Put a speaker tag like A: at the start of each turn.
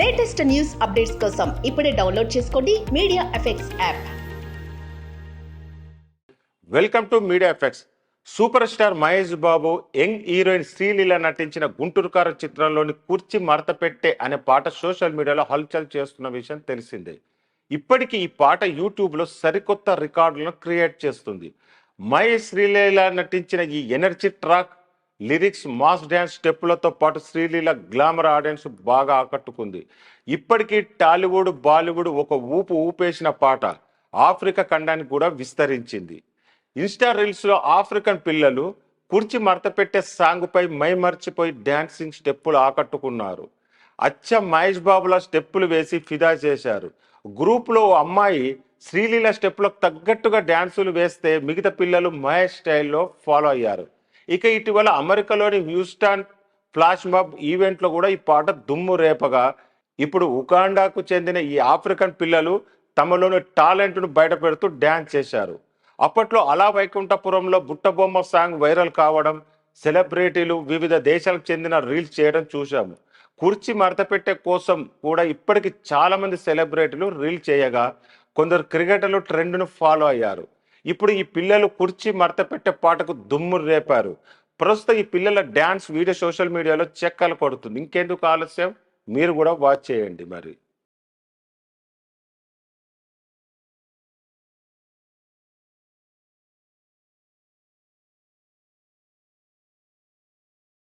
A: Latest news updates కోసం ఇప్పుడే download చేసుకోండి media effects app.
B: Welcome to media effects. Super star Mahesh Babu young heroine Sreeleela నటించిన గుంటూరుకార చిత్రంలోని కుర్చీ మడత పెట్టే అనే పాట సోషల్ మీడియాలో హల్చల్ చేస్తున్న విషయం తెలిసిందే. ఇప్పటికీ ఈ పాట యూట్యూబ్లో సరికొత్త రికార్డులను క్రియేట్ చేస్తుంది. మహేష్ శ్రీలీల నటించిన ఈ energy track, lyrics, mass dance స్టెప్పులతో పాటు శ్రీలీల గ్లామర్ ఆడియన్స్ బాగా ఆకట్టుకుంది. ఇప్పటికీ టాలీవుడ్, బాలీవుడ్ ఒక ఊపేసిన పాట ఆఫ్రికా ఖండానికి కూడా విస్తరించింది. ఇన్స్టా రీల్స్లో ఆఫ్రికన్ పిల్లలు కుర్చీ మడత పెట్టే సాంగ్పై మైమర్చిపోయి డ్యాన్సింగ్ స్టెప్పులు ఆకట్టుకున్నారు. మహేష్ బాబుల స్టెప్పులు వేసి ఫిదా చేశారు. గ్రూప్లో ఓ అమ్మాయి శ్రీలీల స్టెప్పులకు తగ్గట్టుగా డ్యాన్సులు వేస్తే మిగతా పిల్లలు మహేష్ స్టైల్లో ఫాలో అయ్యారు. ఇక ఇటీవల అమెరికాలోని హ్యూస్టన్ ఫ్లాష్ మాబ్ ఈవెంట్లో కూడా ఈ పాట దుమ్ము రేపగా ఇప్పుడు ఉగాండాకు చెందిన ఈ ఆఫ్రికన్ పిల్లలు తమలోని టాలెంట్ను బయటపెడుతూ డ్యాన్స్ చేశారు. అప్పట్లో అలా వైకుంఠపురంలో బుట్టబొమ్మ సాంగ్ వైరల్ కావడం, సెలబ్రిటీలు వివిధ దేశాలకు చెందిన రీల్స్ చేయడం చూశాము. కుర్చీ మడతపెట్టే కోసం కూడా ఇప్పటికి చాలా మంది సెలబ్రిటీలు రీల్ చేయగా కొందరు క్రికెటర్లు ట్రెండ్ను ఫాలో అయ్యారు. ఇప్పుడు ఈ పిల్లలు కుర్చీ మడతపెట్టే పాటకు దుమ్ము రేపారు. ప్రస్తుతం ఈ పిల్లల డ్యాన్స్ వీడియో సోషల్ మీడియాలో చెక్కలు కొడుతుంది. ఇంకెందుకు ఆలస్యం, మీరు కూడా వాచ్ చేయండి మరి.